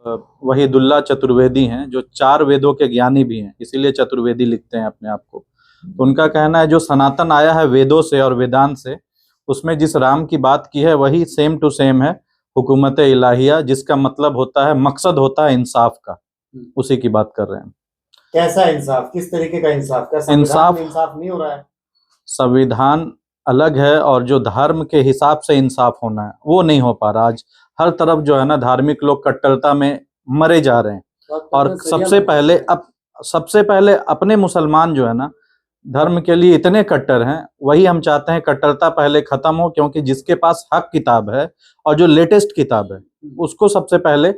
वहीदुल्ला चतुर्वेदी हैं, जो 4 वेदों के ज्ञानी भी हैं, इसीलिए चतुर्वेदी लिखते हैं अपने आप को। तो उनका कहना है जो सनातन आया है वेदों से और वेदांत से, उसमें जिस राम की बात की है वही सेम टू सेम है हुकूमत इलाहिया, जिसका मतलब होता है, मकसद होता है इंसाफ का। उसी की बात कर रहे हैं। कैसा इंसाफ, किस तरीके का इंसाफ? क्या इंसाफ नहीं हो रहा है? संविधान अलग है और जो धर्म के हिसाब से इंसाफ होना है वो नहीं हो पा रहा। आज हर तरफ जो है ना, धार्मिक लोग कट्टरता में मरे जा रहे हैं। और सबसे पहले अपने मुसलमान जो है ना, धर्म के लिए इतने कट्टर हैं। वही हम चाहते हैं कट्टरता पहले खत्म हो, क्योंकि जिसके पास हक किताब है और जो लेटेस्ट किताब है उसको सबसे पहले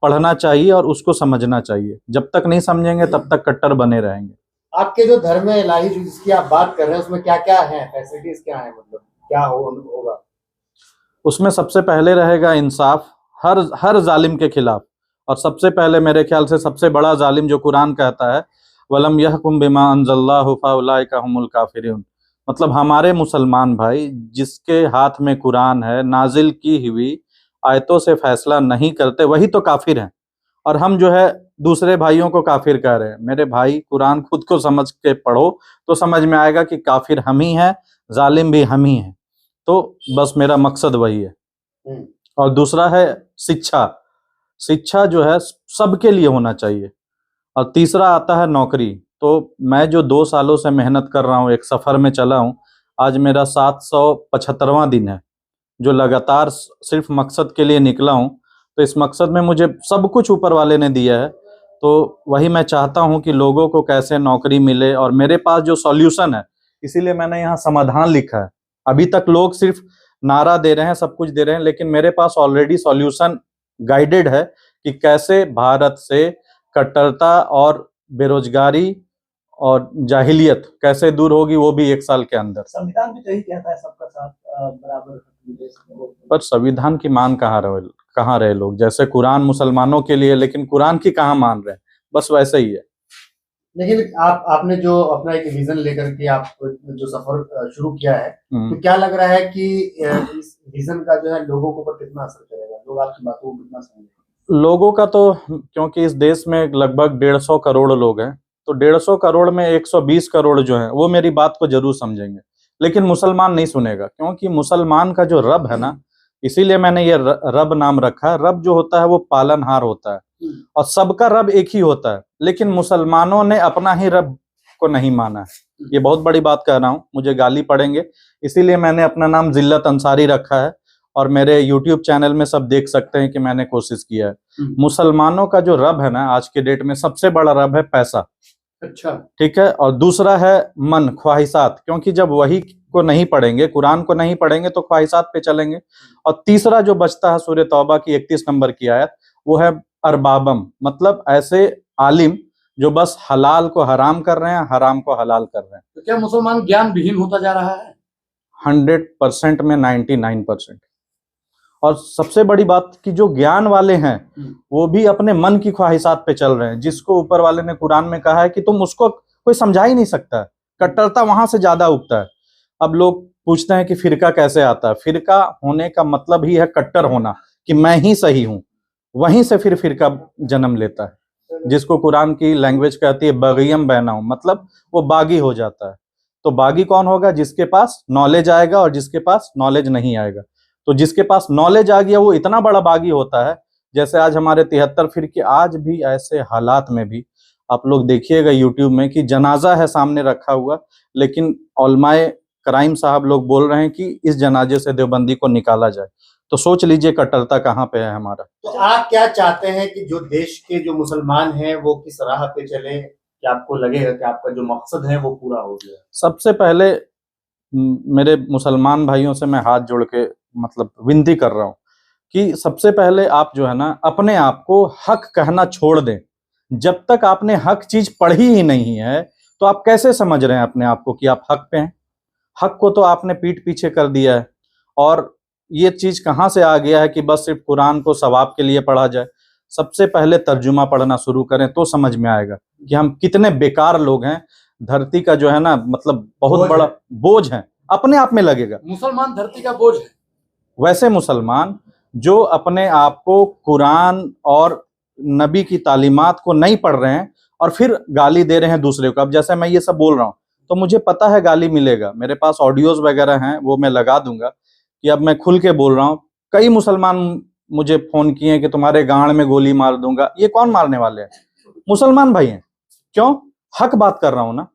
पढ़ना चाहिए और उसको समझना चाहिए। जब तक नहीं समझेंगे तब तक कट्टर बने रहेंगे। आपके जो धर्म है इलाही जिसकी आप बात कर रहे हैं, उसमें क्या क्या है, फैसिलिटीज क्या है, मतलब क्या होगा? उसमें सबसे पहले रहेगा इंसाफ हर जालिम के खिलाफ। और सबसे पहले मेरे ख्याल से सबसे बड़ा जालिम जो कुरान कहता है, वलम यहकुम बिमा अंज़लल्लाहु फउलाइका हुमुल काफिरून, मतलब हमारे मुसलमान भाई जिसके हाथ में कुरान है, नाजिल की हुई आयतों से फैसला नहीं करते, वही तो काफिर हैं। और हम जो है दूसरे भाइयों को काफिर कह रहे हैं। मेरे भाई, कुरान खुद को समझ के पढ़ो तो समझ में आएगा कि काफिर हम ही हैं, जालिम भी हम ही हैं। तो बस मेरा मकसद वही है। और दूसरा है शिक्षा। शिक्षा जो है सबके लिए होना चाहिए। और तीसरा आता है नौकरी। तो मैं जो 2 सालों से मेहनत कर रहा हूँ, एक सफ़र में चला हूँ, आज मेरा 775वां दिन है जो लगातार सिर्फ मकसद के लिए निकला हूँ। तो इस मकसद में मुझे सब कुछ ऊपर वाले ने दिया है। तो वही मैं चाहता हूँ कि लोगों को कैसे नौकरी मिले, और मेरे पास जो सॉल्यूशन है, इसीलिए मैंने यहाँ समाधान लिखा है। अभी तक लोग सिर्फ नारा दे रहे हैं, सब कुछ दे रहे हैं, लेकिन मेरे पास ऑलरेडी सॉल्यूशन गाइडेड है कि कैसे भारत से कट्टरता और बेरोजगारी और जाहिलियत कैसे दूर होगी, वो भी 1 साल के अंदर। संविधान भी तो यही कहता है, सबका साथ बराबर। पर संविधान की मान कहाँ रहे लोग? जैसे कुरान मुसलमानों के लिए, लेकिन कुरान की कहाँ मान रहे हैं? बस वैसे ही है। लेकिन आपने जो अपना एक विजन लेकर के आप जो सफर शुरू किया है, तो क्या लग रहा है कि इस विजन का जो है लोगों के ऊपर कितना असर करेगा? लोग आपकी बातों को कितना समझेंगे? लोगों का तो, क्योंकि इस देश में लगभग 150 करोड़ लोग हैं, तो 150 करोड़ में 120 करोड़ जो है वो मेरी बात को जरूर समझेंगे। लेकिन मुसलमान नहीं सुनेगा, क्योंकि मुसलमान का जो रब है ना, इसीलिए मैंने ये रब नाम रखा है। रब जो होता है वो पालनहार होता है और सबका रब एक ही होता है। लेकिन मुसलमानों ने अपना ही रब को नहीं माना है। ये बहुत बड़ी बात कह रहा हूँ, मुझे गाली पड़ेंगे, इसीलिए मैंने अपना नाम जिल्लत अंसारी रखा है। और मेरे YouTube चैनल में सब देख सकते हैं कि मैंने कोशिश किया है। मुसलमानों का जो रब है ना, आज के डेट में सबसे बड़ा रब है पैसा। अच्छा, ठीक है। और दूसरा है मन, ख्वाहिशात, क्योंकि जब वही को नहीं पढ़ेंगे, कुरान को नहीं पढ़ेंगे, तो ख्वाहिशात पे चलेंगे। और तीसरा जो बचता है सूरह तौबा की 31 नंबर की आयत, वो है अरबाबम, मतलब ऐसे आलिम जो बस हलाल को हराम कर रहे हैं, हराम को हलाल कर रहे हैं। तो क्या मुसलमान ज्ञान विहीन होता जा रहा है? 100% में 99%। और सबसे बड़ी बात कि जो ज्ञान वाले हैं वो भी अपने मन की ख्वाहिशात पे चल रहे हैं, जिसको ऊपर वाले ने कुरान में कहा है कि तुम उसको कोई समझा ही नहीं सकता है। कट्टरता वहां से ज्यादा उगता है। अब लोग पूछते हैं कि फिरका कैसे आता है? फिरका होने का मतलब ही है कट्टर होना, कि मैं ही सही हूं। वहीं से फिर फिरका जन्म लेता है, जिसको कुरान की लैंग्वेज कहती है बगियम बैनाऊ, मतलब वो बागी हो जाता है। तो बागी कौन होगा? जिसके पास नॉलेज आएगा और जिसके पास नॉलेज नहीं आएगा। तो जिसके पास नॉलेज आ गया वो इतना बड़ा बागी होता है। जैसे आज हमारे 73 फिरके, आज भी ऐसे हालात में भी आप लोग देखिएगा यूट्यूब में कि जनाजा है सामने रखा हुआ, लेकिन उलमाए क्राइम साहब लोग बोल रहे हैं कि इस जनाजे से देवबंदी को निकाला जाए। तो सोच लीजिए कट्टरता कहाँ पे है हमारा। तो आप क्या चाहते हैं कि जो देश के जो मुसलमान हैं वो किस राह पे चले, कि आपको लगेगा कि आपका जो मकसद है वो पूरा हो गया? सबसे पहले मेरे मुसलमान भाइयों से मैं हाथ जोड़ के मतलब विनती कर रहा हूँ कि सबसे पहले आप जो है ना, अपने आप को हक कहना छोड़ दें। जब तक आपने हक चीज पढ़ी ही नहीं है तो आप कैसे समझ रहे हैं अपने आप को कि आप हक पे हैं? हक को तो आपने पीठ पीछे कर दिया है। और ये चीज कहाँ से आ गया है कि बस सिर्फ कुरान को सवाब के लिए पढ़ा जाए? सबसे पहले तर्जुमा पढ़ना शुरू करें तो समझ में आएगा कि हम कितने बेकार लोग हैं। धरती का जो है ना, मतलब बहुत बड़ा बोझ है, अपने आप में लगेगा। मुसलमान धरती का बोझ है। वैसे मुसलमान जो अपने आप को कुरान और नबी की तालीमात को नहीं पढ़ रहे हैं और फिर गाली दे रहे हैं दूसरे को। अब जैसे मैं ये सब बोल रहा हूँ तो मुझे पता है गाली मिलेगा, मेरे पास ऑडियोज वगैरह हैं, वो मैं लगा दूंगा कि अब मैं खुल के बोल रहा हूँ। कई मुसलमान मुझे फोन किए हैं कि तुम्हारे गांड में गोली मार दूंगा। ये कौन मारने वाले हैं? मुसलमान भाई हैं। क्यों? हक बात कर रहा हूं ना।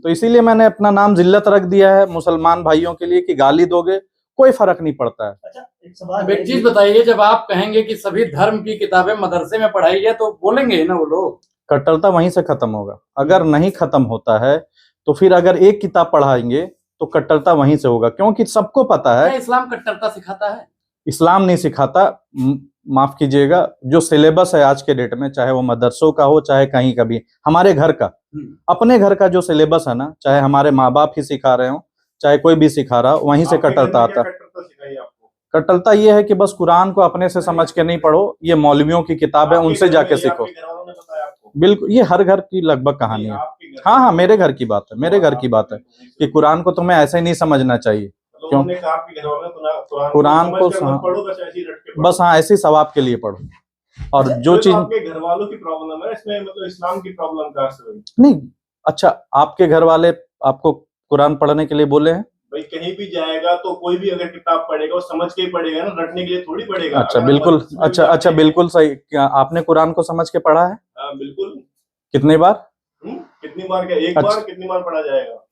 तो इसीलिए मैंने अपना नाम जिल्लत रख दिया है मुसलमान भाइयों के लिए कि गाली दोगे कोई फर्क नहीं पड़ता है। अच्छा, एक सवाल अब एक चीज बताइए, जब आप कहेंगे कि सभी धर्म की किताबें मदरसे में पढ़ाई है तो बोलेंगे ही ना वो लोग। कट्टरता वहीं से खत्म होगा। अगर नहीं खत्म होता है तो फिर अगर एक किताब पढ़ाएंगे तो कट्टरता वहीं से होगा, क्योंकि सबको पता है क्या इस्लाम कट्टरता सिखाता है? इस्लाम नहीं सिखाता। माफ कीजिएगा, जो सिलेबस है आज के डेट में, चाहे वो मदरसों का हो चाहे कहीं का भी, हमारे घर का, अपने घर का जो सिलेबस है ना, चाहे हमारे माँ बाप ही सिखा रहे हो चाहे कोई भी सिखा रहा हो, वहीं से कट्टरता आता है। कट्टरता ये है कि बस कुरान को अपने से समझ के नहीं पढ़ो, ये मौलवियों की किताब है, उनसे जाके सीखो। बिल्कुल, ये हर घर की लगभग कहानी है। हाँ हाँ, मेरे घर की बात है, मेरे घर की बात है कि कुरान को तुम्हें ऐसे नहीं समझना चाहिए। क्यों? कुरान को बस हाँ ऐसे सवाब के लिए पढ़ो। और जो चीज आपके घर वालों की प्रॉब्लम है इसमें, मतलब इस्लाम की प्रॉब्लम कहाँ से हुई? नहीं, अच्छा आपके घर वाले आपको कुरान पढ़ने के लिए बोले हैं? भाई कहीं भी जाएगा तो कोई भी अगर किताब पढ़ेगा वो समझ के ही पढ़ेगा ना, रटने के लिए थोड़ी पढ़ेगा। अच्छा बिल्कुल, अच्छा बिल्कुल सही। क्या आपने कुरान को समझ के पढ़ा है? बिल्कुल। कितने बार? कितनी बार क्या? एक बार? कितनी बार पढ़ा जाएगा?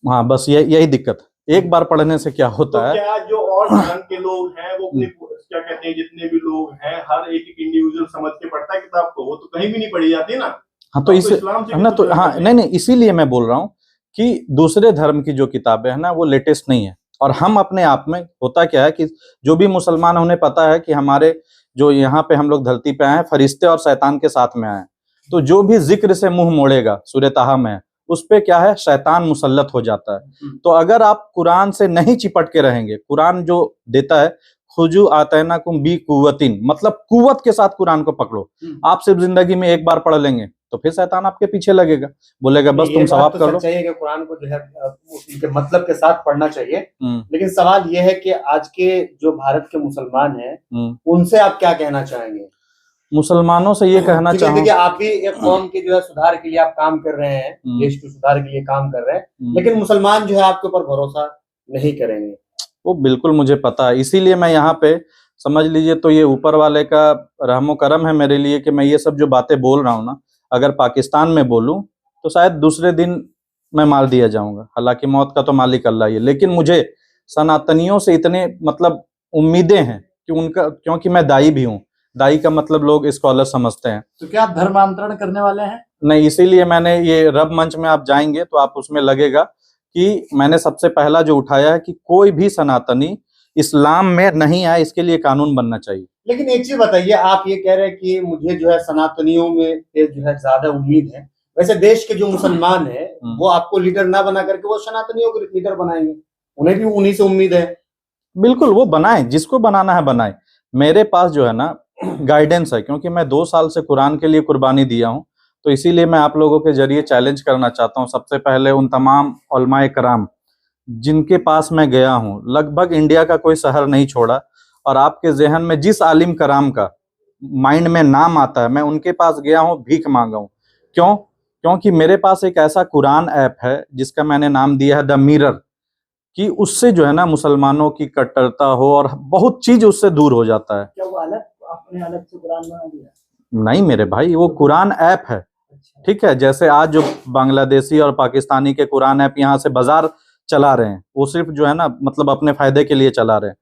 हाँ बस यही दिक्कत, एक बार पढ़ने से क्या होता है। क्या जो और धर्म के लोग हैं वो अपने क्या कहते हैं, जितने भी लोग हैं, हर एक इंडिविजुअल समझ के पढ़ता है किताब को, वो तो कहीं भी नहीं पढ़ी जाती ना। हाँ तो इसे है ना, तो हाँ नहीं इसीलिए मैं बोल रहा हूँ कि दूसरे धर्म की जो किताबें हैं ना वो लेटेस्ट नहीं है। और हम अपने आप में, होता क्या है कि जो भी मुसलमान, उन्हें पता है कि हमारे जो यहाँ पे हम लोग धरती पे आए हैं फरिश्ते और शैतान के साथ में आए हैं, तो जो भी जिक्र से मुंह मोड़ेगा, सूरह ताहा में उस पे क्या है, शैतान मुसल्लत हो जाता है। तो अगर आप कुरान से नहीं चिपट के रहेंगे, कुरान जो देता है खुजू आतैनाकुम बी कुव्वतिन, मतलब कुव्वत के साथ कुरान को पकड़ो। आप सिर्फ जिंदगी में एक बार पढ़ लेंगे तो फिर शैतान आपके पीछे लगेगा, बोलेगा बस तुम सवाब कर लो। चाहिए कि कुरान को जो है उनके मतलब के साथ पढ़ना चाहिए। लेकिन सवाल यह है कि आज के जो भारत के मुसलमान हैं उनसे आप क्या कहना चाहेंगे? मुसलमानों से ये कहना चाहूंगा, देखिए आप भी एक कौम के जो है सुधार के लिए आप काम कर रहे हैं, देश के सुधार के लिए काम कर रहे हैं, लेकिन मुसलमान जो है आपके ऊपर भरोसा नहीं करेंगे। वो बिल्कुल मुझे पता है, इसीलिए मैं यहाँ पे, समझ लीजिए तो ये ऊपर वाले का रहमो करम है मेरे लिए कि मैं ये सब जो बातें बोल रहा हूँ ना, अगर पाकिस्तान में बोलूं तो शायद दूसरे दिन मैं मार दिया जाऊंगा। हालांकि मौत का तो मालिक अल्लाह ही है, लेकिन मुझे सनातनियों से इतने मतलब उम्मीदें हैं कि उनका, क्योंकि मैं दाई भी हूँ, दाई का मतलब लोग स्कॉलर समझते हैं। तो क्या आप धर्मांतरण करने वाले हैं? नहीं, इसीलिए मैंने ये रब मंच में आप जाएंगे तो आप उसमें लगेगा कि मैंने सबसे पहला जो उठाया है कि कोई भी सनातनी इस्लाम में नहीं आए, इसके लिए कानून बनना चाहिए। लेकिन एक चीज बताइए, आप ये कह रहे हैं कि मुझे जो है सनातनियों में जो है ज्यादा उम्मीद है, वैसे देश के जो मुसलमान है वो आपको लीडर ना बना करके वो सनातनियों को लीडर बनाएंगे, उन्हें भी उन्हीं से उम्मीद है। बिल्कुल, वो बनाए, जिसको बनाना है बनाए। मेरे पास जो है ना गाइडेंस है, क्योंकि मैं 2 साल से कुरान के लिए कुर्बानी दिया हूँ, तो इसीलिए मैं आप लोगों के जरिए चैलेंज करना चाहता हूँ। सबसे पहले उन तमाम उलमाए कराम जिनके पास मैं गया हूँ, लगभग इंडिया का कोई शहर नहीं छोड़ा, और आपके जहन में जिस आलिम कराम का माइंड में नाम आता है मैं उनके पास गया हूँ, भीख मांगा हूँ। क्यों? क्योंकि मेरे पास एक ऐसा कुरान ऐप है जिसका मैंने नाम दिया है द मिरर, कि उससे जो है ना मुसलमानों की कट्टरता हो और बहुत चीज उससे दूर हो जाता है। क्या वो अलग आपने अलग से कुरान बना दिया? नहीं मेरे भाई, वो कुरान ऐप है, ठीक है। जैसे आज जो बांग्लादेशी और पाकिस्तानी के कुरान ऐप यहाँ से बाजार चला रहे हैं, वो सिर्फ जो है ना मतलब अपने फायदे के लिए चला रहे हैं।